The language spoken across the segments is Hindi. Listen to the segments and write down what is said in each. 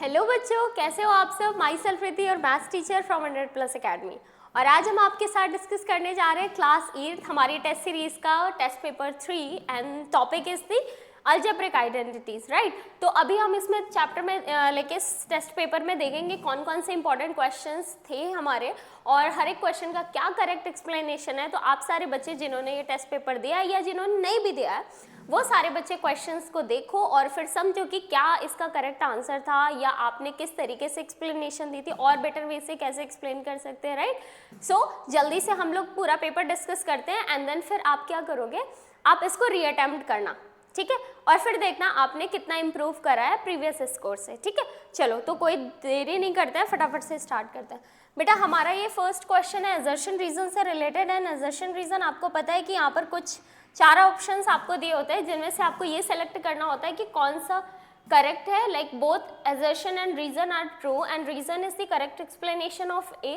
हेलो बच्चों, कैसे हो आप सब। माई सेल्फ रिद्धि और मैथ्स टीचर फ्रॉम 100+ अकेडमी। और आज हम आपके साथ डिस्कस करने जा रहे हैं क्लास 8 हमारी टेस्ट सीरीज का test paper 3 and topic is the algebraic identities, right. तो अभी हम इसमें चैप्टर में लेके टेस्ट पेपर में देखेंगे कौन कौन से इंपॉर्टेंट क्वेश्चंस थे हमारे और हर एक क्वेश्चन का क्या करेक्ट एक्सप्लेनेशन है। तो आप सारे बच्चे जिन्होंने ये टेस्ट पेपर दिया है या जिन्होंने नहीं भी दिया है वो सारे बच्चे क्वेश्चंस को देखो और फिर समझो कि क्या इसका करेक्ट आंसर था या आपने किस तरीके से एक्सप्लेनेशन दी थी और बेटर वे से कैसे एक्सप्लेन कर सकते हैं, राइट। सो जल्दी से हम लोग पूरा पेपर डिस्कस करते हैं एंड देन फिर आप क्या करोगे, आप इसको रीअटेम्प्ट करना, ठीक है, और फिर देखना आपने कितना इंप्रूव करा है प्रीवियस स्कोर से, ठीक है। चलो तो कोई देरी नहीं करते हैं, फटाफट से स्टार्ट करते हैं। बेटा हमारा ये फर्स्ट क्वेश्चन है असर्शन रीजन से रिलेटेड एंड असर्शन रीजन आपको पता है कि यहाँ पर कुछ 4 ऑप्शंस आपको दिए होते हैं जिनमें से आपको ये सेलेक्ट करना होता है कि कौन सा करेक्ट है। Like both assertion and reason are true and reason is the correct explanation of A.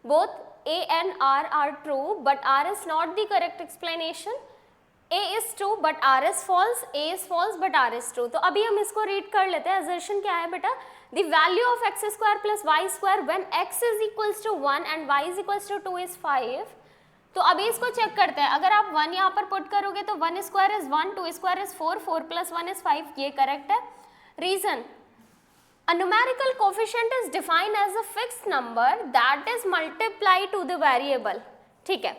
Both A and R are true but R is not the correct explanation. A is true but R is false, A is false but R is true। तो अभी हम इसको रीड कर लेते हैं। assertion क्या है बेटा, the value of x square plus y square when x is equals to 1 and y is equals to 2 is 5। तो अभी इसको चेक करते हैं। अगर आप 1 यहाँ पर पुट करोगे तो 1 square is 1, 2 square is 4, 4 + 1 is 5, ये करेक्ट है। Reason, a numerical coefficient is defined as a fixed number that is multiplied to the variable। ठीक है,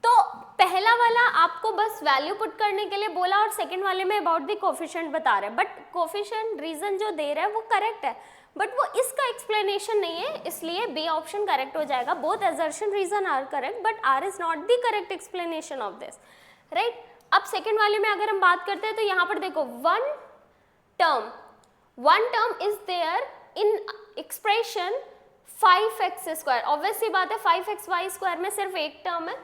तो पहला वाला आपको बस वैल्यू पुट करने के लिए बोला और सेकंड वाले में अबाउट द कोफिशिएंट बता रहे हैं, बट कोफिशिएंट रीजन जो दे रहा है वो करेक्ट है बट वो इसका एक्सप्लेनेशन नहीं है, इसलिए बी ऑप्शन करेक्ट हो जाएगा। Both assertion reason are correct but R is not the correct explanation of this, right. अब सेकंड वाले में अगर हम बात करते हैं तो यहाँ पर देखो one term is there in expression 5x square. Obvious सी बात है 5xy स्क्वायर में सिर्फ एक टर्म है,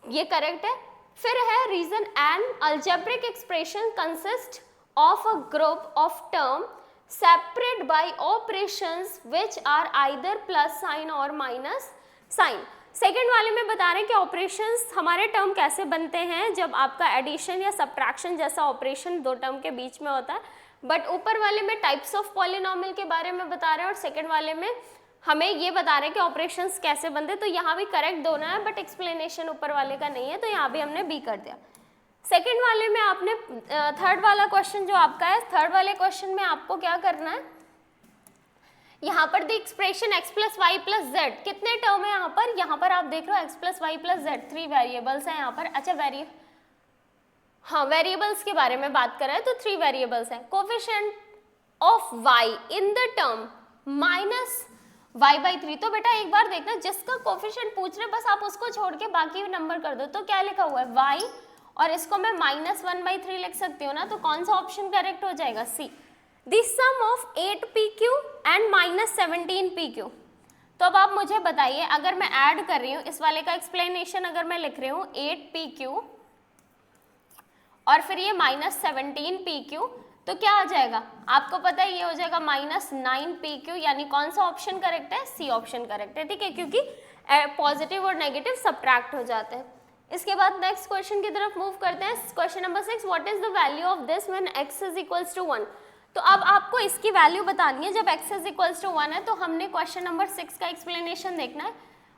ये करेक्ट है। फिर है reason, an algebraic expression consist of a group of term separate by operations which are either plus sign और माइनस साइन। सेकेंड वाले में बता रहे हैं कि ऑपरेशंस हमारे टर्म कैसे बनते हैं जब आपका एडिशन या सब्ट्रैक्शन जैसा ऑपरेशन दो टर्म के बीच में होता है, बट ऊपर वाले में टाइप्स ऑफ पॉलिनोमियल के बारे में बता रहे हैं और सेकेंड वाले में हमें ये बता रहे हैं कि ऑपरेशंस कैसे बनते। तो यहाँ भी करेक्ट दोनों है बट एक्सप्लेनेशन ऊपर वाले का नहीं है, तो यहाँ भी हमने बी कर दिया। सेकंड वाले में आपने थर्ड वाला क्वेश्चन जो आपका है, थर्ड वाले क्वेश्चन में आपको क्या करना है, यहाँ पर the expression x + y + z, कितने टर्म है यहाँ पर आप देख रहे हो x + y + z, 3 वेरिएबल्स है यहाँ पर। अच्छा वेरिएबल्स के बारे में बात कर रहे हैं तो 3 वेरिएबल्स हैं। Coefficient of y in the term -y/3। तो बेटा एक बार देखना, जिसका कोफिशिएंट पूछ रहे बस आप उसको छोड़ के बाकी नंबर कर दो। तो क्या लिखा हुआ है y और इसको मैं -1/3 लिख सकती हूँ ना, तो कौन सा ऑप्शन करेक्ट हो जाएगा, C. The sum of 8pq and -17pq। तो अब आप मुझे बताइए, अगर मैं ऐड कर रही हूँ इस वाले का एक्सप्लेनेशन, अगर मैं लिख रही हूँ 8pq और फिर ये -17pq, तो क्या आ जाएगा, आपको पता है ये हो जाएगा -9pq, यानी कौन सा ऑप्शन करेक्ट है, सी ऑप्शन करेक्ट है, ठीक है, क्योंकि पॉजिटिव और नेगेटिव सब्ट्रैक्ट हो जाते हैं। इसके बाद नेक्स्ट क्वेश्चन की तरफ मूव करते हैं। Question number 6, what is the value of this when x is equals to 1। तो अब आपको इसकी वैल्यू बतानी है जब x इज इक्वल्स टू 1 है। तो हमने क्वेश्चन नंबर 6 का एक्सप्लेनेशन देखना है।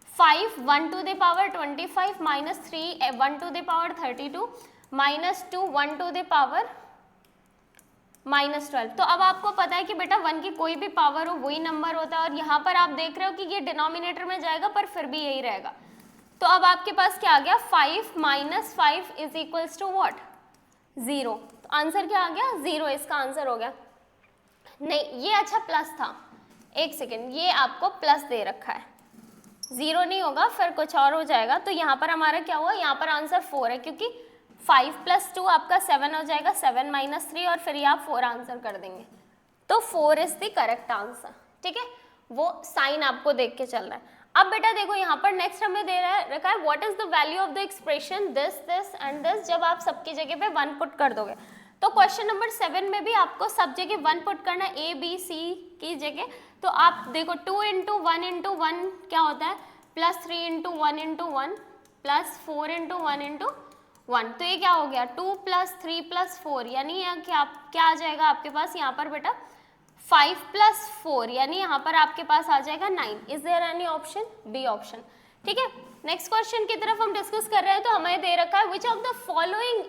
5 1 to the power 25 -3 1 to the power 32 -2 1 to the power -12। तो अब आपको पता है कि बेटा 1 की कोई भी पावर हो वही नंबर होता है और यहाँ पर आप देख रहे हो कि ये डिनोमिनेटर में जाएगा पर फिर भी यही रहेगा। तो अब आपके पास क्या आ गया, 5 - 5 इज इक्वल्स टू व्हाट, 0। तो आंसर क्या आ गया, 0 इसका आंसर हो गया। नहीं ये अच्छा प्लस था, एक सेकेंड, ये आपको प्लस दे रखा है, 0 नहीं होगा फिर कुछ और हो जाएगा। तो यहाँ पर हमारा क्या हुआ, यहाँ पर आंसर 4 है क्योंकि 5 + 2 आपका 7 हो जाएगा, 7 - 3 और फिर ये आप 4 आंसर कर देंगे। तो 4 इज द करेक्ट आंसर, ठीक है, वो साइन आपको देख के चल रहा है। अब बेटा देखो यहाँ पर नेक्स्ट हमें दे रखा है what is the value of the expression this and this, जब आप सबकी जगह पे 1 पुट कर दोगे। तो क्वेश्चन नंबर 7 में भी आपको सब जगह 1 पुट करना है, A B C की जगह। तो आप देखो 2 × 1 × 1 क्या होता है, +3 × 1 × 1 +4 × 1 × 1। तो ये क्या हो गया, 2 + 3 + 4, यानी क्या आ जाएगा आपके पास यहाँ पर बेटा 5 + 4 यानी यहाँ पर आपके पास आ जाएगा 9. Is there any option? B option. ठीक है, नेक्स्ट क्वेश्चन की तरफ हम डिस्कस कर रहे हैं. तो हमें दे रखा है which of the following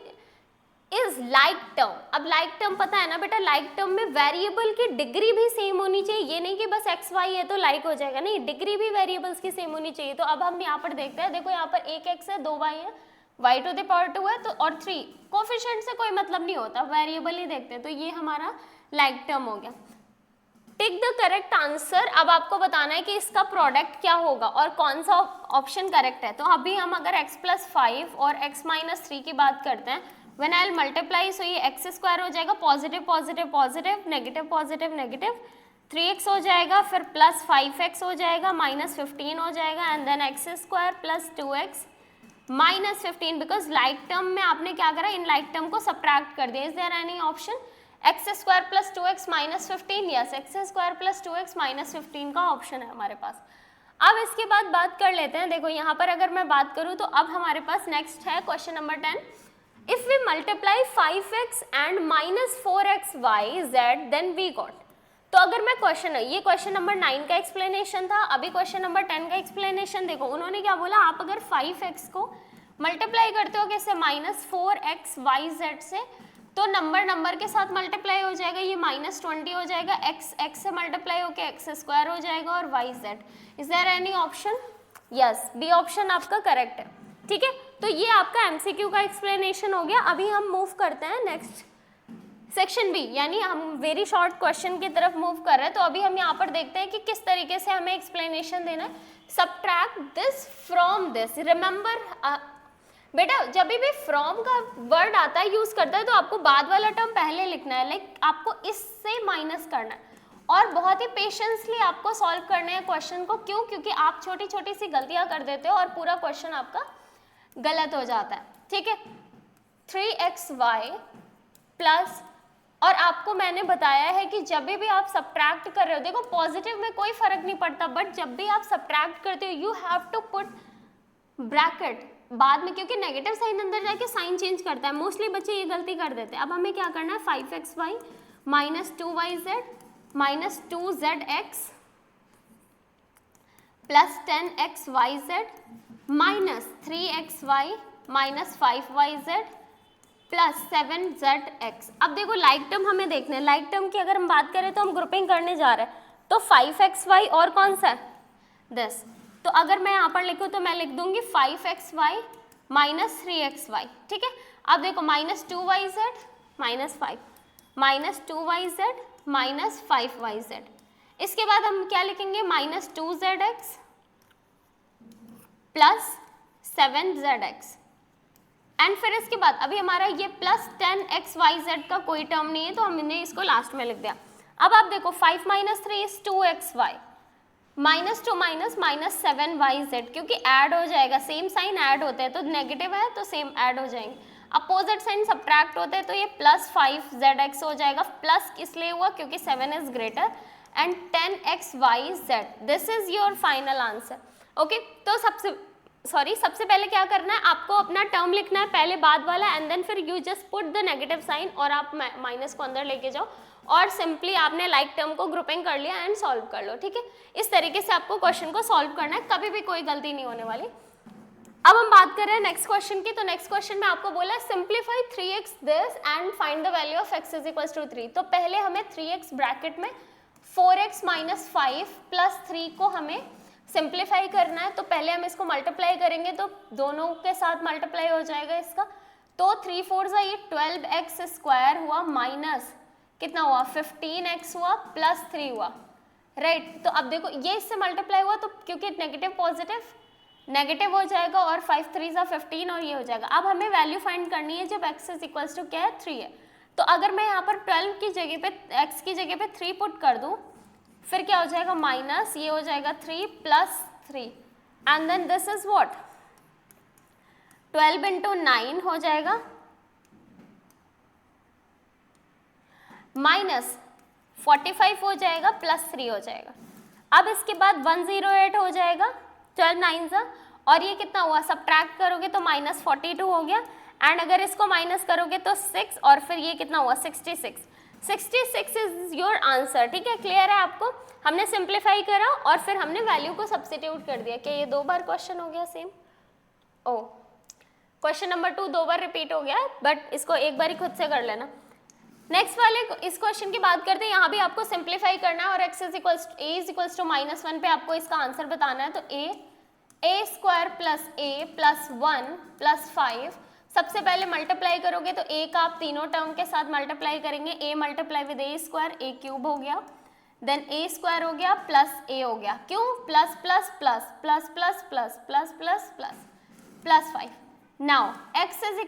is like term. अब लाइक टर्म पता है ना बेटा, लाइक टर्म में वेरिएबल की डिग्री भी सेम होनी चाहिए. ये नहीं कि बस एक्स वाई है तो लाइक हो जाएगा, नहीं, डिग्री भी वेरिएबल्स की सेम होनी चाहिए. तो अब हम यहाँ पर देखते हैं, देखो यहाँ पर एक एक्स है, 2 वाई है, y टू द पावर 2 है तो और 3. कोफिशिएंट से कोई मतलब नहीं होता, वेरिएबल ही देखते हैं. तो ये हमारा लाइक टर्म हो गया. Tick the correct answer. अब आपको बताना है कि इसका प्रोडक्ट क्या होगा और कौन सा ऑप्शन करेक्ट है. तो अभी हम अगर x + 5 और x - 3 की बात करते हैं, व्हेन आई विल मल्टीप्लाई, सो ये x² हो जाएगा, positive positive positive, negative positive negative, 3x हो जाएगा, फिर प्लस 5x हो जाएगा, -15 हो जाएगा, and then x² + 2x -15. Because like term में आपने क्या करा, इन लाइक टर्म को सब्ट्रैक्ट कर दिया. Is there any option? x² + 2x -15. Yes, x² + 2x -15 का ऑप्शन है हमारे पास. अब इसके बाद बात कर लेते हैं. देखो यहाँ पर अगर मैं बात करूँ तो अब हमारे पास नेक्स्ट है question number 10. If we multiply 5x and -4xy z then we got. तो अगर मैं क्वेश्चन है, ये क्वेश्चन नंबर 9 का एक्सप्लेनेशन था. अभी क्वेश्चन नंबर 10 का एक्सप्लेनेशन देखो. उन्होंने क्या बोला, आप अगर 5x को मल्टीप्लाई करते हो कैसे, -4xyz से, तो नंबर के साथ मल्टीप्लाई हो जाएगा, ये -20 हो जाएगा, x से मल्टीप्लाई होके x² हो जाएगा और yz. Is there any option? Yes, B option आपका करेक्ट है. ठीक है, तो ये आपका एमसीक्यू का एक्सप्लेनेशन हो गया. अभी हम मूव करते हैं नेक्स्ट सेक्शन बी, यानी हम वेरी शॉर्ट क्वेश्चन की तरफ मूव कर रहे हैं. तो अभी हम यहाँ पर देखते हैं कि किस तरीके से हमें एक्सप्लेनेशन देना है. Subtract this from this. Remember बेटा, जब भी फ्रॉम का वर्ड आता है, यूज करता है, तो आपको बाद वाला टर्म पहले लिखना है, लाइक आपको इससे माइनस करना है और बहुत ही पेशेंसली आपको सॉल्व करने हैं क्वेश्चन को. क्यों? क्योंकि आप छोटी छोटी सी गलतियां कर देते हो और पूरा क्वेश्चन आपका गलत हो जाता है. ठीक है, 3xy प्लस, और आपको मैंने बताया है कि जब भी आप सब्ट्रैक्ट कर रहे हो, देखो पॉजिटिव में कोई फर्क नहीं पड़ता, बट जब भी आप सब्ट्रैक्ट करते हो you have to put bracket बाद में, क्योंकि नेगेटिव साइन अंदर जाके साइन चेंज करता है. मोस्टली बच्चे ये गलती कर देते हैं. अब हमें क्या करना है, 5xy -2yz -2zx plus 10xyz -3xy -5yz plus 7zx. अब देखो लाइक टर्म हमें देखना है. लाइक टर्म की अगर हम बात करें तो हम ग्रुपिंग करने जा रहे हैं. तो 5xy और कौन सा है, दिस. तो अगर मैं यहाँ पर लिखूँ तो मैं लिख दूंगी 5xy -3xy. ठीक है, अब देखो -2yz -5 -2yz -5yz. इसके बाद हम क्या लिखेंगे, -2zx प्लस 7zx. एंड फिर इसके बाद अभी हमारा ये प्लस 10xyz का कोई टर्म नहीं है, तो हमने इसको लास्ट में लिख दिया. अब आप देखो 5 - 3 इज 2xy, -2 -7yz, क्योंकि ऐड हो जाएगा, सेम साइन ऐड होते हैं, तो नेगेटिव है तो सेम ऐड हो जाएंगे. अपोजिट साइन सब्ट्रैक्ट होते हैं, तो ये प्लस 5zx हो जाएगा. प्लस इसलिए हुआ क्योंकि 7 is greater, and 10xyz. This is your final answer. Okay, तो सबसे पहले क्या करना है, आपको अपना टर्म लिखना है पहले बाद वाला, एंड देन फिर you just put the negative sign और आप माइनस को अंदर लेके जाओ और सिंपली आपने लाइक टर्म को ग्रुपिंग कर लिया एंड सॉल्व कर लो. ठीक है, इस तरीके से आपको क्वेश्चन को सॉल्व करना है, कभी भी कोई गलती नहीं होने वाली. अब हम बात कर रहे हैं नेक्स्ट क्वेश्चन की. तो नेक्स्ट क्वेश्चन में आपको बोला है simplify 3x this and find the value of x = 3. तो पहले हमें 3x ब्रैकेट में 4x - 5 + 3 को हमें सिंप्लीफाई करना है. तो पहले हम इसको मल्टीप्लाई करेंगे, तो दोनों के साथ मल्टीप्लाई हो जाएगा इसका. तो 3 4 ये 12x² हुआ, माइनस कितना हुआ, 15x हुआ, प्लस 3 हुआ, राइट. तो अब देखो ये इससे मल्टीप्लाई हुआ, तो क्योंकि नेगेटिव पॉजिटिव नेगेटिव हो जाएगा, और 5 3 15 और ये हो जाएगा. अब हमें वैल्यू फाइंड करनी है जब x = क्या है, 3 है. तो अगर मैं यहाँ पर 12 की जगह पे, x की जगह पे 3 पुट कर दूँ, फिर क्या हो जाएगा, माइनस ये हो जाएगा 3 + 3, and then this is what, 12 × 9 हो जाएगा, माइनस 45 हो जाएगा, प्लस 3 हो जाएगा. अब इसके बाद 108 हो जाएगा, 12 9 और ये कितना हुआ, सब्ट्रैक्ट करोगे तो -42 हो गया, एंड अगर इसको माइनस करोगे तो 6, और फिर ये कितना हुआ, 66. 66 इज योर आंसर, ठीक है, क्लियर है आपको। हमने सिंप्लीफाई करा और फिर हमने वैल्यू को सब्स्टिट्यूट कर दिया। क्या ये 2 बार क्वेश्चन हो गया सेम? ओ, क्वेश्चन नंबर 2 2 बार रिपीट हो गया, बट इसको एक बार ही खुद से कर लेना। नेक्स्ट वाले इस क्वेश्चन की बात करते हैं। यहाँ भी आपको सिंप्लीफाई करना है और x इज इक्वल्स टू -1 पे आपको इसका आंसर बताना है। तो a square plus a plus 1 plus 5, सबसे पहले मल्टीप्लाई करोगे तो a का आप तीनों टर्म के साथ मल्टीप्लाई करेंगे। a multiply with a square, a cube हो गया, देन a स्क्वायर हो गया प्लस a हो गया। क्यों? Plus plus plus plus plus plus plus plus plus plus 5। Now x is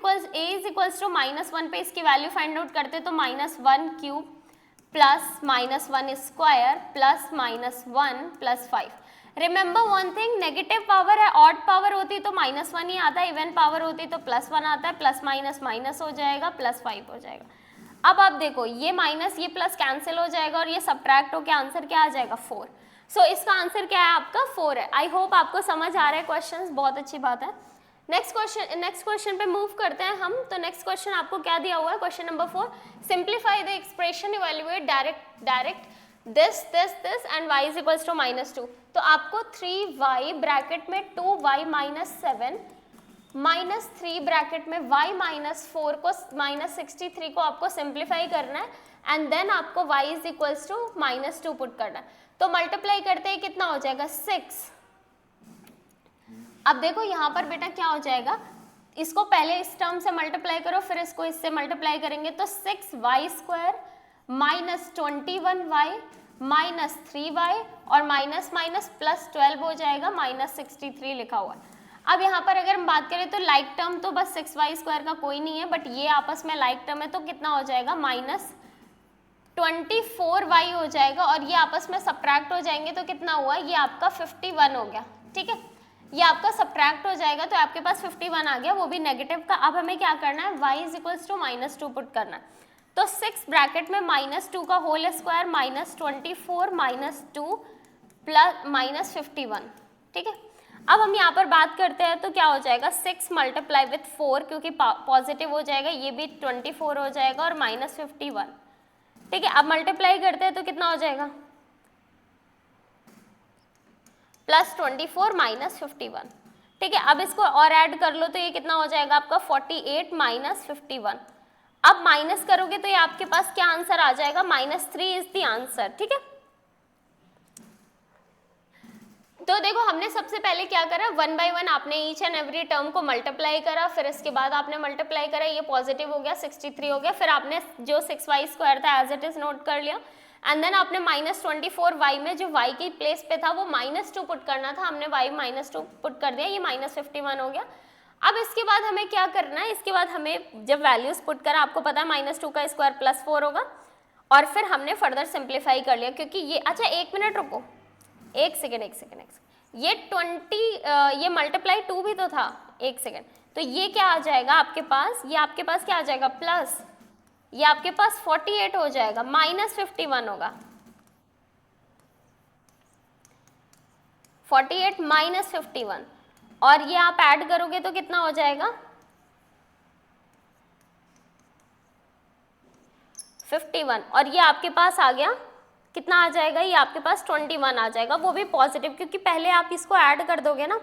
equals to -1 पे इसकी वैल्यू फाइंड आउट करते तो -1 cube plus -1 square plus -1 plus 5। Remember one thing, negative power है, ऑड पावर होती तो -1 ही आता है, इवन पावर होती तो +1 आता है, प्लस माइनस माइनस हो जाएगा, प्लस 5 हो जाएगा। अब आप देखो ये माइनस ये प्लस कैंसिल हो जाएगा और ये सब्ट्रैक्ट होकर आंसर क्या आ जाएगा? 4। सो इसका आंसर क्या है आपका? 4 है। आई होप आपको समझ आ रहा है क्वेश्चंस, बहुत अच्छी बात है। नेक्स्ट क्वेश्चन पे मूव करते हैं हम। तो नेक्स्ट क्वेश्चन आपको क्या दिया हुआ है? Question number 4, simplify the expression, evaluate direct this and y is equals to -2। तो आपको 3y ब्रैकेट में 2y - 7 -3 ब्रैकेट में y - 4 को -63 को आपको सिंप्लीफाई करना है एंड देन आपको y is equals to -2 put करना है। तो मल्टीप्लाई करते ही कितना हो जाएगा? 6। अब देखो यहाँ पर बेटा क्या हो जाएगा, इसको पहले इस टर्म से मल्टीप्लाई करो, फिर इसको इससे मल्टीप्लाई करेंगे तो 6y स्क्वायर -21y -3y और माइनस माइनस प्लस 12 हो जाएगा, -63 लिखा हुआ है। अब यहाँ पर अगर हम बात करें तो लाइक टर्म तो बस 6y स्क्वायर का कोई नहीं है, बट ये आपस में लाइक टर्म है तो कितना हो जाएगा? -24y हो जाएगा और ये आपस में सब्ट्रैक्ट हो जाएंगे तो कितना हुआ? ये आपका 51 हो गया, ठीक है। ये आपका सब्ट्रैक्ट हो जाएगा तो आपके पास 51 आ गया, वो भी नेगेटिव का। अब हमें क्या करना है? y is equals to -2 put करना है। तो 6 ब्रैकेट में -2 का होल स्क्वायर -24 -2 प्लस -51, ठीक है। अब हम यहाँ पर बात करते हैं तो क्या हो जाएगा? 6 मल्टीप्लाई विथ 4 क्योंकि पॉजिटिव हो जाएगा, ये भी 24 हो जाएगा और -51, ठीक है। अब मल्टीप्लाई करते हैं तो कितना हो जाएगा? +24 -51, ठीक है। अब इसको और ऐड कर लो तो ये कितना हो जाएगा आपका? 48 -51। अब माइनस करोगे तो ये आपके पास क्या आंसर आ जाएगा? -3 इज द आंसर, ठीक है। तो देखो हमने सबसे पहले क्या करा, 1 बाय 1 आपने ईच एंड एवरी टर्म को मल्टीप्लाई करा, फिर इसके बाद आपने मल्टीप्लाई करा, ये पॉजिटिव हो गया, 63 हो गया, फिर आपने जो 6y स्क्वायर था एज इट इज नोट कर लिया एंड देन आपने -24y में जो y की प्लेस पे था वो -2 पुट करना था, हमने y -2 पुट कर दिया, ये -51 हो गया। अब इसके बाद हमें क्या करना है? इसके बाद हमें जब वैल्यूज पुट करा, आपको पता है -2 का स्क्वायर +4 होगा और फिर हमने फर्दर सिंप्लीफाई कर लिया क्योंकि ये, अच्छा 1 मिनट रुको, एक सेकेंड, ये 20 ये मल्टीप्लाई 2 भी तो था, 1 सेकेंड। तो ये क्या आ जाएगा आपके पास? ये आपके पास क्या आ जाएगा? प्लस, ये आपके पास 48 हो जाएगा, -51 होगा, 48 -51 और ये आप ऐड करोगे तो कितना हो जाएगा? 51 और ये आपके पास आ गया, कितना आ जाएगा? ये आपके पास 21 आ जाएगा, वो भी पॉजिटिव क्योंकि पहले आप इसको ऐड कर दोगे ना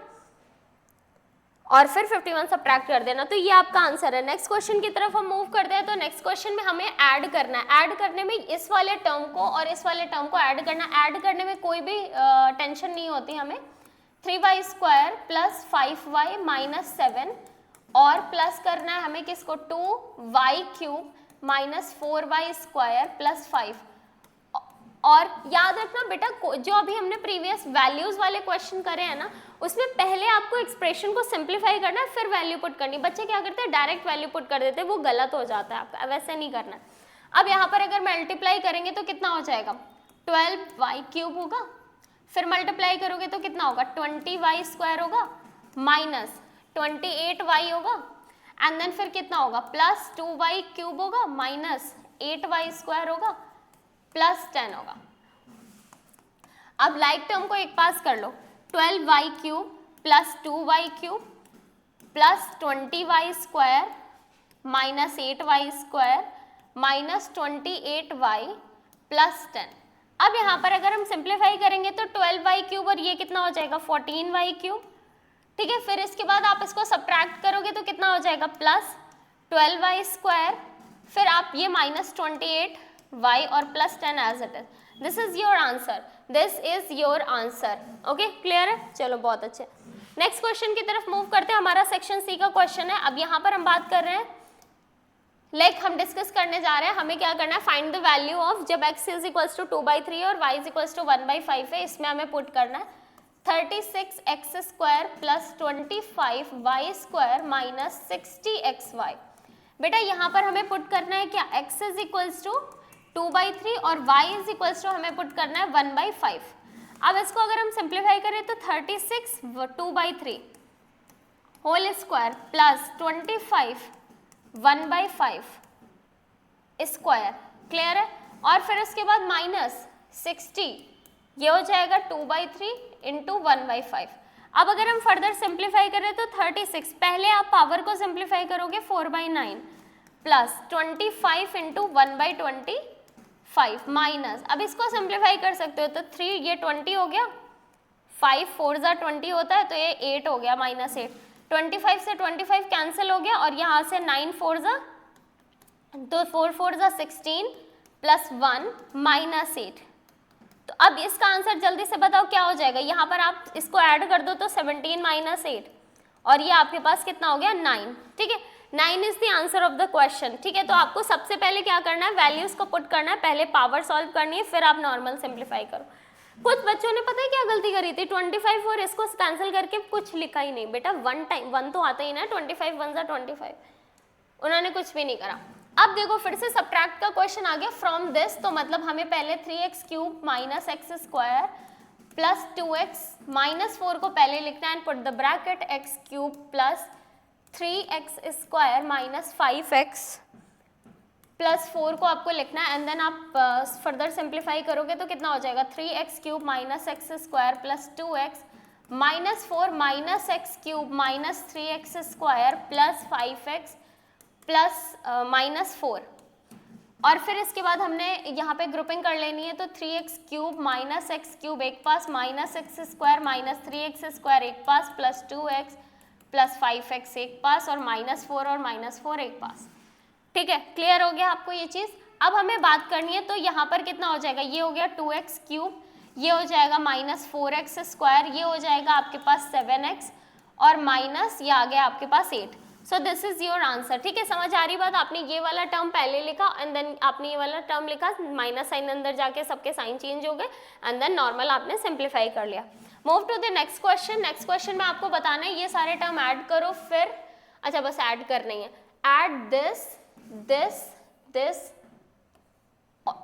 और फिर 51 सब्ट्रैक्ट कर देना, तो ये आपका आंसर है। नेक्स्ट क्वेश्चन की तरफ हम मूव करते हैं। तो नेक्स्ट क्वेश्चन में हमें ऐड करना है, ऐड करने में इस वाले टर्म को और इस वाले टर्म को ऐड करना, ऐड करने में कोई भी टेंशन नहीं होती हमें। 3y स्क्वायर प्लस 5y - 7 और प्लस करना है हमें किसको? 2y cube -4y square plus 5। और याद रखना बेटा, जो अभी हमने प्रीवियस वैल्यूज वाले क्वेश्चन करे हैं ना, उसमें पहले आपको एक्सप्रेशन को सिंप्लीफाई करना है फिर वैल्यू पुट करनी। बच्चे क्या करते हैं? डायरेक्ट वैल्यू पुट कर देते हैं, वो गलत हो जाता है, आपका वैसे नहीं करना है। अब यहाँ पर अगर मल्टीप्लाई करेंगे तो कितना हो जाएगा? 12y क्यूब होगा, फिर मल्टीप्लाई करोगे तो कितना होगा? 20y स्क्वायर होगा -28y होगा एंड देन फिर कितना होगा? प्लस 2y क्यूब होगा -8y स्क्वायर होगा प्लस 10 होगा। अब लाइक टर्म को एक पास कर लो, 12y cube plus 2y cube plus 20y square -8y square -28y plus 10। अब यहाँ पर अगर हम सिंप्लीफाई करेंगे तो 12y क्यूब और ये कितना हो जाएगा 14y क्यूब, ठीक है। फिर इसके बाद आप इसको सब्ट्रैक्ट करोगे तो कितना हो जाएगा प्लस 12y स्क्वायर, फिर आप ये -28y और plus 10 as it is. This is your answer, this is your answer. Okay, clear है? चलो बहुत अच्छे। नेक्स्ट क्वेश्चन की तरफ मूव करते हैं। हमारा सेक्शन सी का क्वेश्चन है। अब यहाँ पर हम बात कर रहे हैं, हम डिस्कस करने जा रहे हैं हमें क्या करना है, फाइंड द वैल्यू ऑफ जब x इज इक्वल्स टू 2/3 और y इज इक्वल्स टू 1/5 है, इसमें हमें पुट करना है 36x square plus 25y square minus 60xy। बेटा यहाँ पर हमें पुट करना है क्या, x इज इक्वल्स टू 2/3 और y इज इक्वल्स टू हमें पुट करना है 1/5। अब इसको अगर हम सिंप्लीफाई करें तो 36 2/3 whole square plus 25 1/5 square, clear है। और फिर उसके बाद माइनस 60, ये हो जाएगा 2/3 इंटू 1/5। अब अगर हम फर्दर सिंप्लीफाई करें तो 36, पहले आप पावर को सिंप्लीफाई करोगे 4/9 प्लस 25 इंटू 1/25 माइनस, अब इसको सिंप्लीफाई कर सकते हो तो 3, ये 20 हो गया, 5 4 जा 20 होता है तो ये 8 हो गया, -8। 25 से 25 कैंसिल हो गया और यहाँ से 9 4 जा तो 4 4 जा 16 प्लस 1 -8। तो अब इसका आंसर जल्दी से बताओ क्या हो जाएगा। यहाँ पर आप इसको ऐड कर दो तो 17 - 8 और ये आपके पास कितना हो गया 9, ठीक है। 9 is the answer of the question, ठीक है। तो आपको सबसे पहले क्या करना है, वैल्यूज को पुट करना है, पहले पावर सॉल्व करनी है, फिर आप नॉर्मल सिंप्लीफाई करो। कुछ बच्चों ने पता है क्या गलती करी थी, 25 और इसको कैंसिल करके कुछ लिखा ही नहीं। बेटा 1 तो आता ही ना, 25 1 जा 25, उन्होंने कुछ भी नहीं करा। अब देखो फिर से सब्ट्रैक्ट का क्वेश्चन आ गया फ्रॉम दिस, तो मतलब हमें पहले 3x cube minus x square plus 2x minus 4 को पहले लिखना है and put the bracket x cube plus 3x square minus 5x plus 4 को आपको लिखना है एंड देन आप फर्दर सिंप्लीफाई करोगे तो कितना हो जाएगा 3x cube minus x square plus 2x minus 4 minus x cube minus 3x square plus 5x plus -4। और फिर इसके बाद हमने यहाँ पे ग्रुपिंग कर लेनी है तो 3x cube minus x cube एक पास minus x square minus 3x square एक पास प्लस 2x प्लस 5x एक पास और -4 और -4 एक पास, ठीक है। क्लियर हो गया आपको ये चीज़। अब हमें बात करनी है तो यहाँ पर कितना हो जाएगा, ये हो गया 2x क्यूब, ये हो जाएगा -4x स्क्वायर, ये हो जाएगा आपके पास 7x और माइनस ये आ गया आपके पास 8। सो दिस इज योर आंसर, ठीक है। समझ आ रही बात, आपने ये वाला टर्म पहले लिखा एंड देन आपने ये वाला टर्म लिखा, माइनस साइन अंदर जाके सबके साइन चेंज हो गए एंड देन नॉर्मल आपने सिंप्लीफाई कर लिया। Move to the next question. Next question में आपको बताना है ये सारे टर्म ऐड करो, फिर अच्छा बस ऐड करनी है, add this this this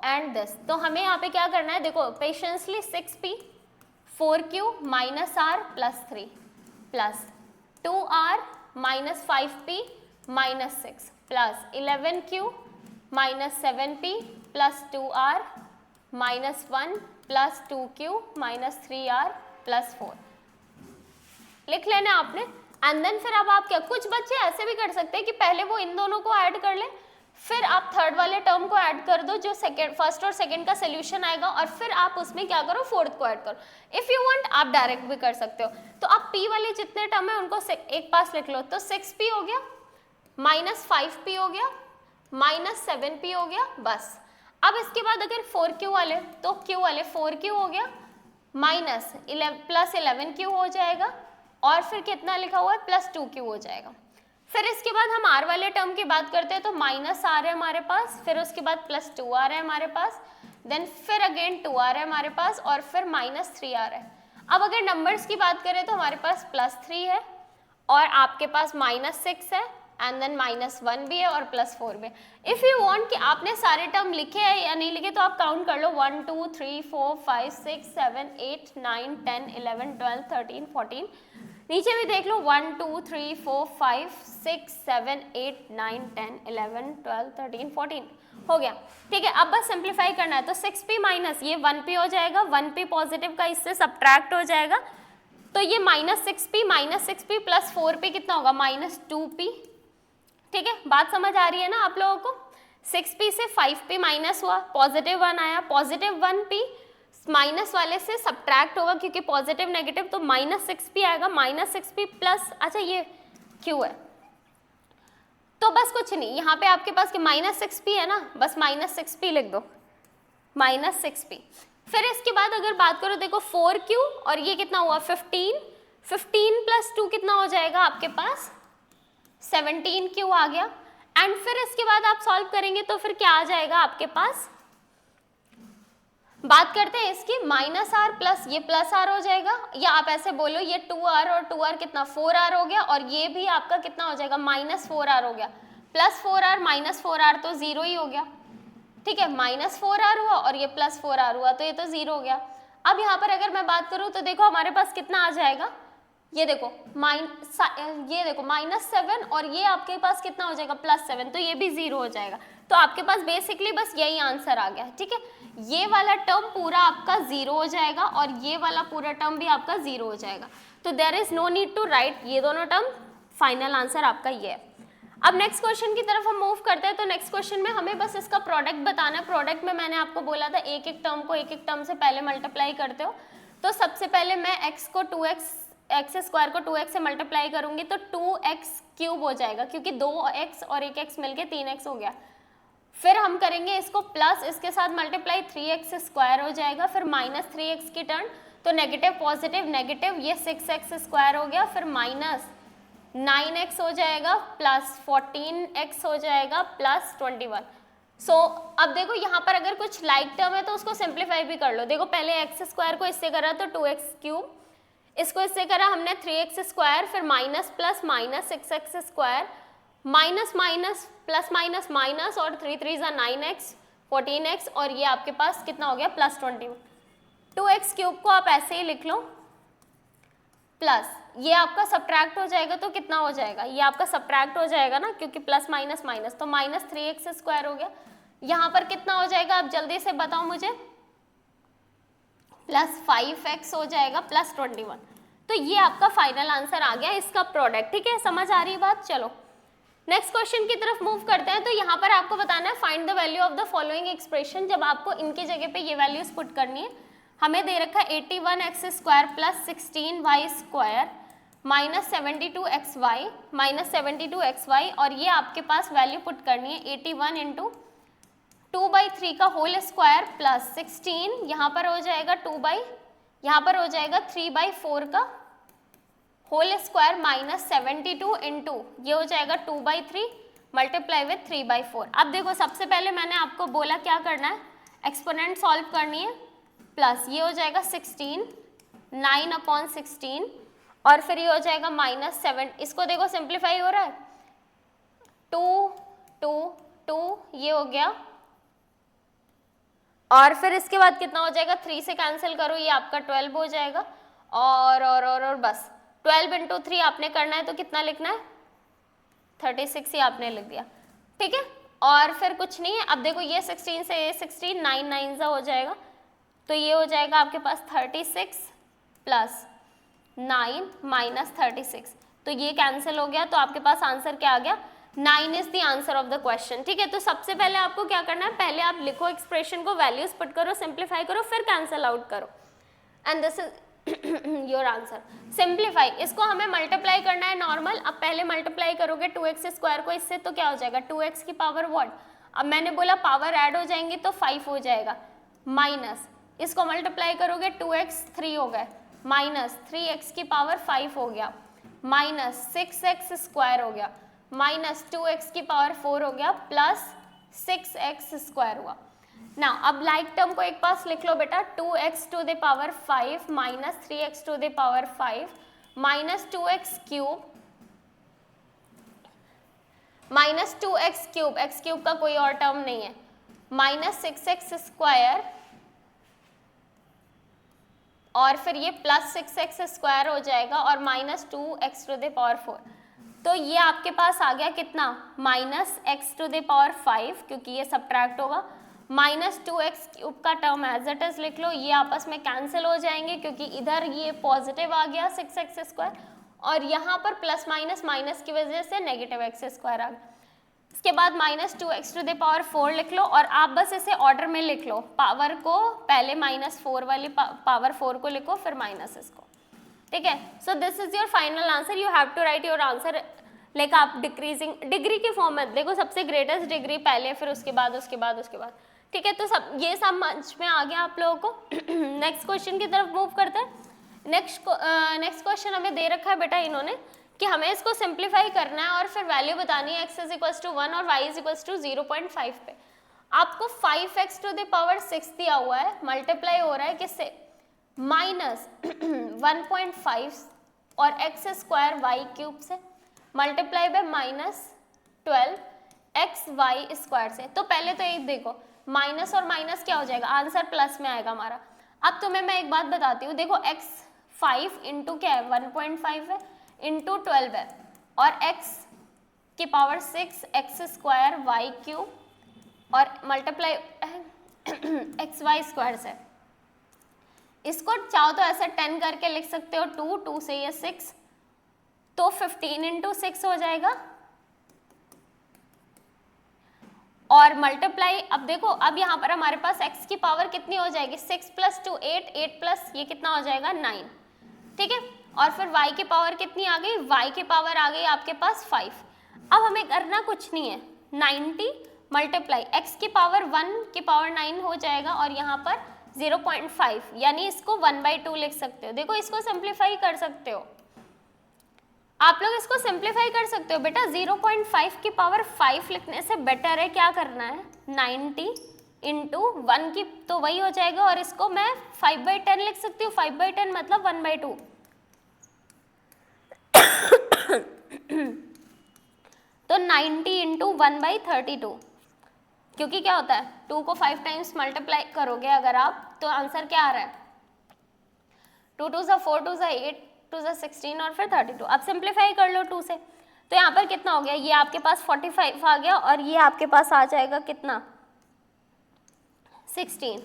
and this. तो हमें यहाँ पे क्या करना है, देखो patiently 6p 4q minus r plus 3 plus 2r minus 5p minus 6 plus 11q minus 7p plus 2r minus 1 plus 2q minus 3r plus 4 लिख लेना आपने। एंड देन फिर अब आप क्या, कुछ बच्चे ऐसे भी कर सकते हैं कि पहले वो इन दोनों को ऐड कर ले, फिर आप थर्ड वाले टर्म को ऐड कर दो जो फर्स्ट और सेकंड का सोल्यूशन आएगा और फिर आप उसमें क्या करो, फोर्थ को ऐड करो। इफ यू वांट आप डायरेक्ट भी कर सकते हो। तो आप p वाले जितने टर्म है उनको एक पास लिख लो, तो 6p हो गया माइनस 5p हो गया माइनस 7p हो गया, बस। अब इसके बाद अगर 4q वाले तो q वाले 4q हो गया माइनस प्लस 11q हो जाएगा और फिर कितना लिखा हुआ है प्लस 2q हो जाएगा। फिर इसके बाद हम r वाले टर्म की बात करते हैं तो माइनस r है हमारे पास, फिर उसके बाद प्लस 2r है हमारे पास, देन फिर अगेन 2r है हमारे पास और फिर माइनस 3r है। अब अगर नंबर्स की बात करें तो हमारे पास प्लस 3 है और आपके पास माइनस 6 है एंड देन माइनस 1 भी है और प्लस 4 भी है। इफ़ यू वांट कि आपने सारे टर्म लिखे हैं या नहीं लिखे तो आप काउंट कर लो 1 2 3 4 5 6 7 8 9 10 11 12 13 14, नीचे भी देख लो 1 2 3 4 5 6 7 8 9 10 11 12 13 14 हो गया, ठीक है। अब बस सिंप्लीफाई करना है तो 6p माइनस ये 1p हो जाएगा, 1p पॉजिटिव का इससे सब्ट्रैक्ट हो जाएगा तो ये माइनस 6p प्लस 4p कितना होगा माइनस 2p, ठीक है। बात समझ आ रही है ना आप लोगों को। 6p से 5p माइनस हुआ, पॉजिटिव 1 आया, पॉजिटिव 1p माइनस वाले से सब्ट्रैक्ट होगा क्योंकि पॉजिटिव नेगेटिव, तो माइनस 6p आएगा, माइनस 6p प्लस, अच्छा ये q है, तो बस कुछ नहीं, यहाँ पे आपके पास कि माइनस 6p है ना, बस माइनस 6p लिख दो, माइनस 6p। फिर इसके बाद अगर बात करो, देखो 4q और ये कितना हुआ 15, 15 प्लस 2 कितना हो जाएगा आपके पास 17q आ गया। एंड फिर इसके बाद आप सॉल्व करेंगे तो फिर क्या आ जाएगा आपके पास, बात करते हैं इसकी, माइनस आर प्लस ये प्लस आर हो जाएगा, या आप ऐसे बोलो ये 2r और 2r कितना 4r हो गया, और ये भी आपका कितना हो जाएगा माइनस 4r हो गया, प्लस 4r माइनस 4r तो 0 ही हो गया, ठीक है, माइनस 4r हुआ और ये प्लस 4r हुआ, तो ये तो 0 हो गया। अब यहाँ पर अगर मैं बात करूँ तो देखो हमारे पास कितना आ जाएगा, ये देखो माइनस 7 और ये आपके पास कितना हो जाएगा प्लस 7, तो ये भी 0 हो जाएगा। तो आपके पास बेसिकली बस यही आंसर आ गया, ठीक है, ये वाला टर्म पूरा आपका 0 हो जाएगा और ये वाला पूरा टर्म भी आपका 0 हो जाएगा, तो there is no need to write ये दोनों टर्म, फाइनल आंसर आपका ये है। अब नेक्स्ट क्वेश्चन की तरफ हम मूव करते हैं, तो नेक्स्ट क्वेश्चन में हमें बस इसका प्रोडक्ट बताना है। प्रोडक्ट में मैंने आपको बोला था एक एक टर्म को एक एक टर्म से पहले मल्टीप्लाई करते हो, तो सबसे पहले मैं x को 2x एक्स स्क्वायर को 2x से मल्टीप्लाई करूंगी तो 2x क्यूब हो जाएगा, क्योंकि 2x और एक x मिलके 3x हो गया। फिर हम करेंगे इसको प्लस इसके साथ मल्टीप्लाई 3x स्क्वायर हो जाएगा, फिर माइनस 3x की टर्न, तो नेगेटिव पॉजिटिव नेगेटिव, ये 6x स्क्वायर हो गया, फिर माइनस 9x हो जाएगा, प्लस 14x हो जाएगा, प्लस 21। सो अब देखो यहाँ पर अगर कुछ लाइक टर्म है तो उसको सिंप्लीफाई भी कर लो। देखो पहले x स्क्वायर को इससे करा तो 2x क्यूब, इसको इससे करा हमने 3x स्क्वायर, फिर minus plus minus 6x square, minus minus plus minus minus, और 3 3 जा 9x 14x, और ये आपके पास कितना हो गया प्लस 21। 2x क्यूब को आप ऐसे ही लिख लो, प्लस ये आपका सब्ट्रैक्ट हो जाएगा तो कितना हो जाएगा, ये आपका सब्ट्रैक्ट हो जाएगा ना, क्योंकि प्लस माइनस माइनस, तो माइनस 3x स्क्वायर हो गया। यहाँ पर कितना हो जाएगा आप जल्दी से बताओ मुझे, प्लस 5x हो जाएगा, प्लस 21। तो ये आपका फाइनल आंसर आ गया इसका प्रोडक्ट, ठीक है, समझ आ रही है बात। चलो नेक्स्ट क्वेश्चन की तरफ मूव करते हैं। तो यहाँ पर आपको बताना है find the value of the following expression, जब आपको इनकी जगह पे ये वैल्यूज पुट करनी है। हमें दे रखा है 81x square plus 16y square minus 72xy minus 72xy, और ये आपके पास वैल्यू पुट करनी है 81 इंटू 2/3 का होल स्क्वायर प्लस 16, यहाँ पर हो जाएगा 3/4 का होल स्क्वायर माइनस 72 इंटू ये हो जाएगा 2/3 मल्टीप्लाई विथ 3/4। अब देखो सबसे पहले मैंने आपको बोला क्या करना है, एक्सपोनेंट सॉल्व करनी है, प्लस ये हो जाएगा 16 9/16, और फिर ये हो जाएगा माइनस 7, इसको देखो सिंप्लीफाई हो रहा है 2 2 2, ये हो गया, और फिर इसके बाद कितना हो जाएगा 3 से कैंसिल करो, ये आपका 12 हो जाएगा, और बस 12 इंटू 3 आपने करना है तो कितना लिखना है 36 ही आपने लिख दिया, ठीक है, और फिर कुछ नहीं है। अब देखो ये 16 से ये 16 9 9 हो जाएगा, तो ये हो जाएगा आपके पास 36 प्लस 9 माइनस 36, तो ये कैंसिल हो गया, तो आपके पास आंसर क्या आ गया 9 is the answer of the question, ठीक है। तो सबसे पहले आपको क्या करना है, पहले आप लिखो एक्सप्रेशन को, वैल्यूज पुट करो, सिंप्लीफाई करो, फिर कैंसिल आउट करो, and this is your answer. Simplify, इसको हमें मल्टीप्लाई करना है नॉर्मल। अब पहले मल्टीप्लाई करोगे 2x स्क्वायर को इससे, तो क्या हो जाएगा 2x की पावर व्हाट, अब मैंने बोला पावर ऐड हो जाएंगे तो 5 हो जाएगा, माइनस इसको मल्टीप्लाई करोगे 2x 3 हो गए, माइनस 3x की पावर 5 हो गया, माइनस 6x स्क्वायर हो गया, माइनस 2x की पावर 4 हो गया, प्लस 6x स्क्वायर हुआ। ना अब लाइक टर्म को एक पास लिख लो बेटा, 2x to the power 5 minus 3x to the power 5 minus 2x cube minus 2x cube, x cube का कोई और टर्म नहीं है, माइनस 6x स्क्वायर, और फिर ये प्लस 6x स्क्वायर हो जाएगा, और minus 2x to the power 4, तो ये आपके पास आ गया कितना minus x to the power 5, क्योंकि ये सब्ट्रैक्ट होगा, माइनस 2x क्यूब का टर्म एज इट इज लिख लो, ये आपस में कैंसिल हो जाएंगे क्योंकि इधर ये पॉजिटिव आ गया 6x स्क्वायर, और यहाँ पर प्लस माइनस माइनस की वजह से नेगेटिव x स्क्वायर आ गया। इसके बाद -2x टू द पावर 4 लिख लो और आप बस इसे ऑर्डर में लिख लो, पावर को पहले -4 वाली पावर 4 को लिखो फिर माइनस इसको, ठीक है। So this is your final answer, you have to write your answer like आप डिक्रीजिंग डिग्री के फॉर्म में देखो, सबसे ग्रेटेस्ट डिग्री पहले फिर उसके बाद उसके बाद उसके बाद, ठीक है। तो सब ये सब समझ में आ गया आप लोगों को। नेक्स्ट क्वेश्चन की तरफ मूव करते हैं। नेक्स्ट क्वेश्चन हमें दे रखा है बेटा इन्होंने कि हमें इसको सिंप्लीफाई करना है और फिर वैल्यू बतानी है x = 1 और y = 0.5 पे। आपको 5x टू द पावर 6 दिया हुआ है, मल्टीप्लाई हो रहा है किससे, -1.5 और x² y³ से, मल्टीप्लाई बाय -12xy² से। तो पहले तो एक देखो, माइनस और माइनस क्या हो जाएगा, आंसर प्लस में आएगा हमारा। अब तुम्हें मैं एक बात बताती हूँ, देखो x 5 इंटू क्या है 1.5 है इंटू 12 है और x की पावर 6 x² y³ और मल्टीप्लाई xy² से। इसको चाहो तो ऐसे 10 करके लिख सकते हो, 2 से ये 6 तो 15 इंटू 6 हो जाएगा और मल्टीप्लाई, अब देखो अब यहाँ पर हमारे पास x की पावर कितनी हो जाएगी, 6 + 2 8, 8 प्लस ये कितना हो जाएगा 9, ठीक है। और फिर y की पावर कितनी आ गई, y की पावर आ गई आपके पास 5। अब हमें करना कुछ नहीं है, 90 मल्टीप्लाई x की पावर 1 की पावर 9 हो जाएगा और यहाँ पर 0.5 यानी इसको 1/2 लिख सकते हो। देखो इसको सिंप्लीफाई कर सकते हो आप लोग, इसको सिंप्लीफाई कर सकते हो बेटा। 0.5 की पावर 5 लिखने से बेटर है क्या करना है, 90 इंटू 1 की तो वही हो जाएगा और इसको मैं 5/10 लिख सकती हूँ, 5/10 मतलब 1/2। तो 90 इंटू 1/32, क्योंकि क्या होता है 2 को 5 टाइम्स मल्टीप्लाई करोगे अगर आप तो आंसर क्या आ रहा है, 2 2 = 4, 2 = 8, 2 = 16 और फिर 32। अब सिंप्लीफाई कर लो 2 से, तो यहाँ पर कितना हो गया, ये आपके पास 45 आ गया और ये आपके पास आ जाएगा कितना 16।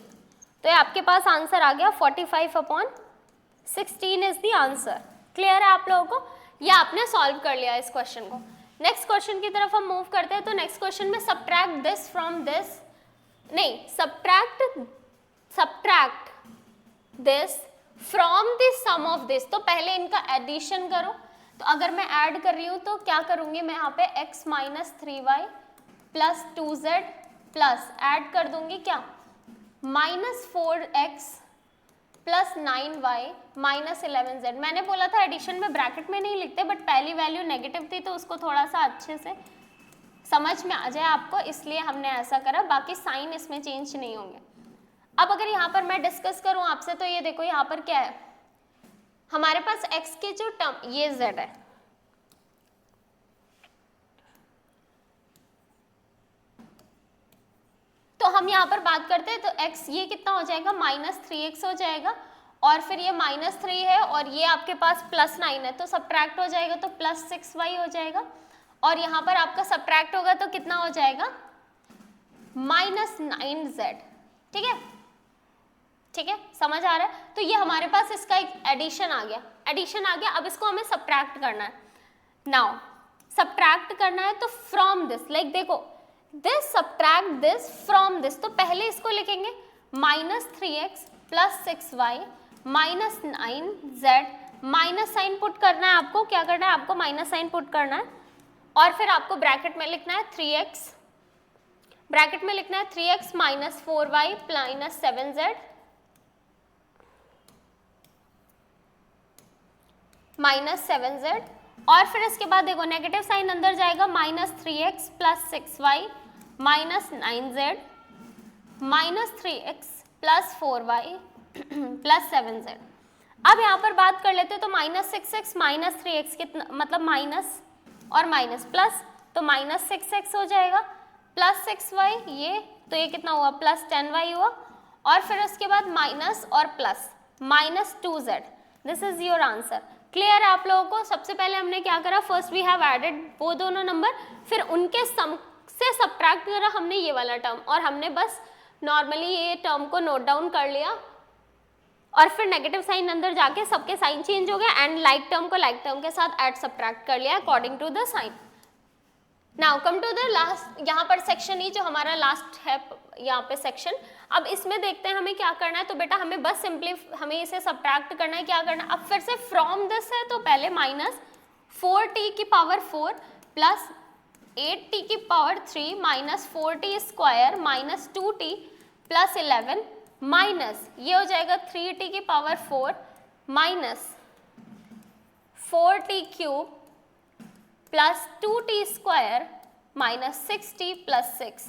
तो ये आपके पास आंसर आ गया 45/16 इज द आंसर। क्लियर है आप लोगों को, ये आपने सॉल्व कर लिया इस क्वेश्चन को। नेक्स्ट क्वेश्चन की तरफ हम मूव करते हैं। तो नेक्स्ट क्वेश्चन में सब्ट्रैक्ट दिस फ्रॉम दिस, नहीं subtract this from the sum of this. तो पहले इनका एडिशन करो। तो अगर मैं ऐड कर रही हूँ तो क्या करूँगी मैं यहाँ पे x - 3y + 2z plus add कर दूंगी क्या -4x + 9y - 11z। मैंने बोला था एडिशन में ब्रैकेट में नहीं लिखते, बट पहली वैल्यू नेगेटिव थी तो उसको थोड़ा सा अच्छे से समझ में आ जाए आपको, इसलिए हमने ऐसा करा। बाकी साइन इसमें चेंज नहीं होंगे। अब अगर यहाँ पर मैं डिस्कस करूँ आपसे तो ये देखो यहाँ पर क्या है, हमारे पास x के जो टर्म ये z है, तो हम यहाँ पर बात करते हैं तो x ये कितना हो जाएगा -3x हो जाएगा, और फिर ये -3 है और ये आपके पास +9 है तो सब्ट्रैक्ट हो जाएगा तो +6y हो जाएगा, और यहाँ पर आपका सब्ट्रैक्ट होगा तो कितना हो जाएगा -9z। ठीक है, ठीक है, समझ आ रहा है। तो ये हमारे पास इसका एक एडिशन आ गया, अब इसको हमें सब्ट्रैक्ट करना है। नाउ सब्ट्रैक्ट करना है तो फ्रॉम दिस, लाइक देखो this subtract this from this, तो पहले इसको लिखेंगे -3x + 6y - 9z, minus sign put करना है आपको, क्या करना है आपको माइनस साइन पुट करना है, और फिर आपको ब्रैकेट में लिखना है 3x, ब्रैकेट में लिखना है 3x - 4y - 7z -7z, और फिर इसके बाद देखो नेगेटिव साइन अंदर जाएगा -3x + 6y - 9z -3x + 4y + 7z। अब यहाँ पर बात कर लेते हैं तो -6x - 3x कितना, मतलब माइनस और माइनस प्लस, तो -6x हो जाएगा +6y, ये तो ये कितना हुआ +10y हुआ, और फिर उसके बाद माइनस और plus -2z। This is your answer. Clear है आप लोगों को। सबसे पहले हमने क्या करा, फर्स्ट वी हैव एडेड वो दोनों नंबर, फिर उनके सम से सब्ट्रैक्ट करा हमने ये वाला टर्म, और हमने बस नॉर्मली ये टर्म को नोट डाउन कर लिया, और फिर नेगेटिव साइन अंदर जाके सबके साइन चेंज हो गया, एंड लाइक टर्म को लाइक टर्म के साथ ऐड सब्ट्रैक्ट कर लिया according to the sign. Now come to the last, यहाँ पर सेक्शन ई जो हमारा लास्ट है यहाँ पे सेक्शन। अब इसमें देखते हैं हमें क्या करना है। तो बेटा हमें बस सिंपली हमें इसे सब्ट्रैक्ट करना है। क्या करना है, अब फिर से फ्रॉम दिस है तो पहले माइनस 4t की पावर 4 प्लस 8t की power 3 minus 4t square minus 2t plus 11 minus ये हो जाएगा 3t की power 4 minus 4t cube plus 2t square minus 6t plus 6।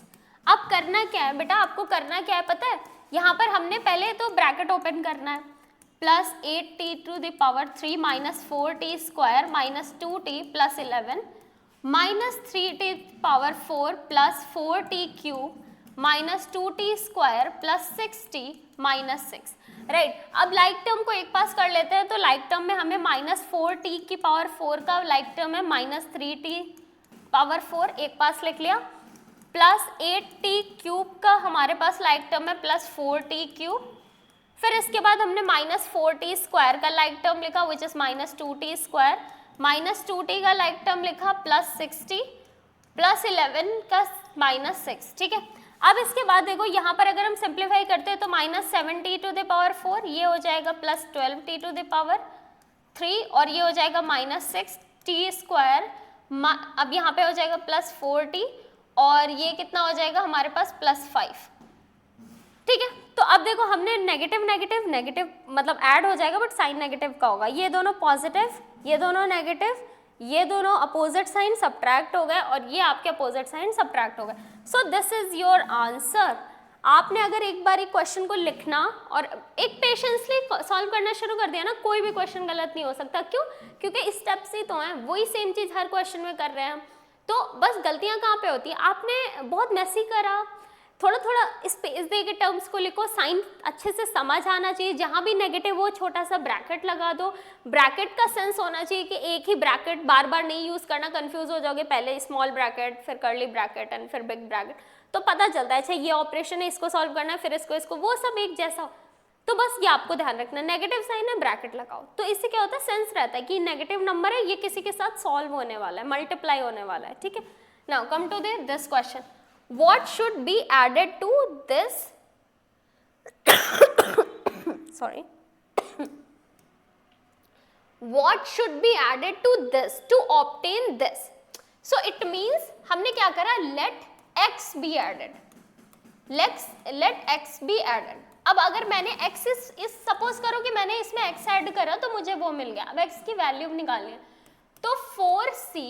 अब करना क्या है बेटा, आपको करना क्या है पता है, यहाँ पर हमने पहले तो ब्रैकेट ओपन करना है, plus 8t to the power 3 minus 4t square minus 2t plus 11 minus 3t power 4 plus 4t cube minus 2t square plus 6t minus 6। Right, अब लाइक टर्म को एक पास कर लेते हैं। तो लाइक टर्म में हमें माइनस 4t की पावर 4 का लाइक टर्म है माइनस 3t पावर 4 एक पास लिख लिया, प्लस 8t क्यूब का हमारे पास लाइक टर्म है प्लस 4t क्यूब। फिर इसके बाद हमने माइनस 4t स्क्वायर का लाइक टर्म लिखा which is minus 2t square minus 2t का लाइक टर्म लिखा प्लस 6t प्लस 11 का माइनस 6। ठीक है, अब इसके बाद देखो यहाँ पर अगर हम सिंप्लीफाई करते हैं तो minus 7t to the power 4 ये हो जाएगा plus 12t to the power 3 और ये हो जाएगा माइनस 6t स्क्वायर। अब यहाँ पे हो जाएगा प्लस 4t और ये कितना हो जाएगा हमारे पास प्लस 5। ठीक है, तो अब देखो हमने नेगेटिव नेगेटिव नेगेटिव मतलब ऐड हो जाएगा बट साइन नेगेटिव का होगा। ये दोनों पॉजिटिव, ये दोनों नेगेटिव, ये दोनों अपोजिट साइन सब्ट्रैक्ट हो गए और ये आपके अपोजिट साइन सब्ट्रैक्ट हो गए। सो दिस इज योर आंसर। आपने अगर एक बार क्वेश्चन को लिखना और एक पेशेंसली सॉल्व करना शुरू कर दिया ना, कोई भी क्वेश्चन गलत नहीं हो सकता। क्यों? क्योंकि स्टेप्स ही तो हैं, वही सेम चीज़ हर क्वेश्चन में कर रहे हैं। तो बस गलतियाँ कहाँ पे होती है, आपने बहुत मैसी करा, थोड़ा थोड़ा स्पेस दे के टर्म्स को लिखो, साइन अच्छे से समझ आना चाहिए, जहाँ भी नेगेटिव हो छोटा सा ब्रैकेट लगा दो। ब्रैकेट का सेंस होना चाहिए कि एक ही ब्रैकेट बार बार नहीं यूज़ करना, कंफ्यूज हो जाओगे, पहले स्मॉल ब्रैकेट फिर कर्ली ब्रैकेट एंड फिर बिग ब्रैकेट, तो पता चलता है अच्छा ये ऑपरेशन है, इसको सॉल्व करना है, फिर इसको वो सब एक जैसा हो। तो बस ये आपको ध्यान रखना, नेगेटिव साइन है ब्रैकेट लगाओ, तो इससे क्या होता है सेंस रहता है कि नेगेटिव नंबर है, ये किसी के साथ सॉल्व होने वाला है, मल्टीप्लाई होने वाला है। ठीक है, now come to this question, what should be added to this sorry what should be added to this to obtain this? So it means हमने क्या करा, let x be added, let x be added। अब अगर मैंने x इस सपोज करो कि मैंने इसमें x ऐड करा तो मुझे वो मिल गया। अब x की वैल्यू निकालनी है तो 4c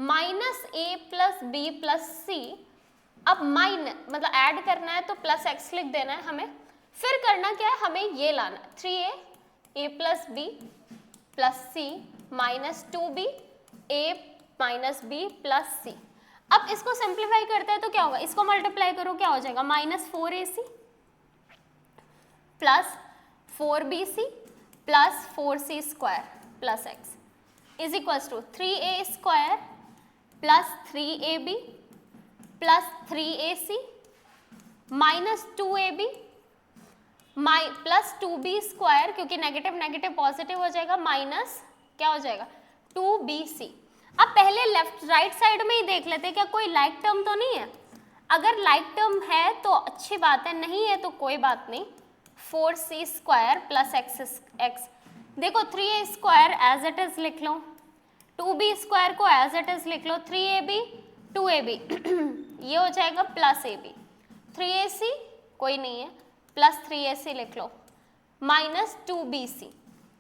minus a plus b plus c, अब माइनस मतलब ऐड करना है तो प्लस x लिख देना है हमें। फिर करना क्या है, हमें ये लाना है 3a plus b plus c minus 2b a minus b plus c। अब इसको सिंप्लीफाई करते हैं तो क्या होगा, इसको मल्टीप्लाई करो क्या हो जाएगा, minus 4ac plus 4bc plus 4c square plus x is equals to 3a square plus 3ab plus 3ac minus 2ab plus 2b square, क्योंकि नेगेटिव नेगेटिव पॉजिटिव हो जाएगा, माइनस क्या हो जाएगा 2bc। अब पहले लेफ्ट राइट साइड में ही देख लेते हैं क्या कोई लाइक टर्म तो नहीं है। अगर लाइक टर्म है तो अच्छी बात है, नहीं है तो कोई बात नहीं। 4c स्क्वायर प्लस x देखो 3a square as it is लिख लो, 2b स्क्वायर को एज इट इज लिख लो, 3ab 2ab ये हो जाएगा प्लस ab, 3ac कोई नहीं है प्लस 3ac लिख लो, माइनस 2bc।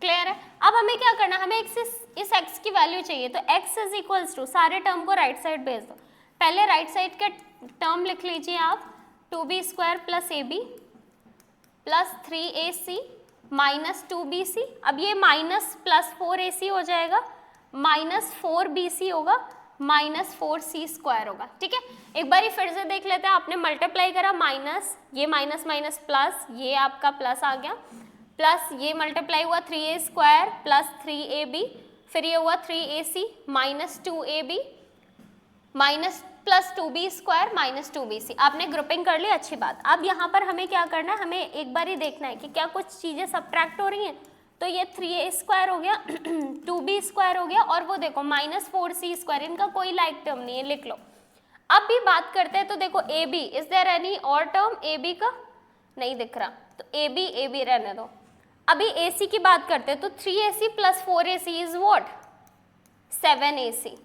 क्लियर है? अब हमें क्या करना है, हमें इस x की वैल्यू चाहिए तो x इज इक्वल्स टू, सारे टर्म को राइट साइड भेज दो। पहले राइट साइड के टर्म लिख लीजिए आप, 2b square plus ab plus 3ac minus 2bc। अब ये माइनस प्लस 4ac हो जाएगा, माइनस 4bc होगा, माइनस 4c स्क्वायर होगा। ठीक है, एक बार फिर से देख लेते हैं। आपने मल्टीप्लाई करा, माइनस ये माइनस माइनस प्लस, ये आपका प्लस आ गया, प्लस ये मल्टीप्लाई हुआ 3a स्क्वायर प्लस 3ab, फिर ये हुआ 3ac minus 2ab minus plus 2b square minus 2bc। आपने ग्रुपिंग कर ली, अच्छी बात। अब यहाँ पर हमें क्या करना है, हमें एक बार ही देखना है कि क्या कुछ चीज़ें सब्ट्रैक्ट हो रही हैं। तो ये 3a स्क्वायर हो गया 2b स्क्वायर हो गया और वो देखो माइनस 4c स्क्वायर, इनका कोई लाइक टर्म नहीं है, लिख लो। अब भी बात करते हैं, तो देखो A B, is there any और टर्म ए बी का? नहीं दिख रहा, तो ए बी रहने दो। अभी ए सी की बात करते हैं, तो 3AC plus 4AC is what? 7AC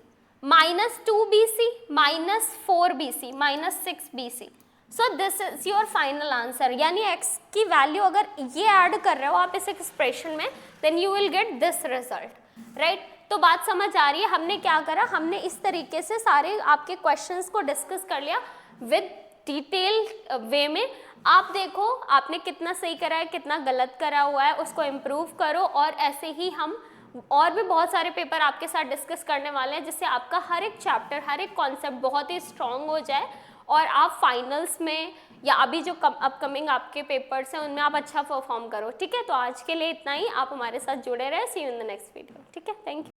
minus 2BC minus 4BC minus 6BC। So this is your final answer, यानी x की वैल्यू अगर ये ऐड कर रहे हो आप इस एक्सप्रेशन में, then you will get this result, right? तो बात समझ आ रही है? हमने क्या करा, हमने इस तरीके से सारे आपके क्वेश्चंस को डिस्कस कर लिया विद डिटेल वे में। आप देखो आपने कितना सही करा है, कितना गलत करा हुआ है, उसको इम्प्रूव करो, और ऐसे ही हम और भी बहुत सारे पेपर आपके साथ डिस्कस करने वाले हैं, जिससे आपका हर एक चैप्टर, हर एक कॉन्सेप्ट बहुत ही स्ट्रॉन्ग हो जाए और आप फाइनल्स में या अभी जो अपकमिंग आपके पेपर्स हैं उनमें आप अच्छा परफॉर्म करो, ठीक है? तो आज के लिए इतना ही, आप हमारे साथ जुड़े रहे। See you in the next video, ठीक है? Thank you.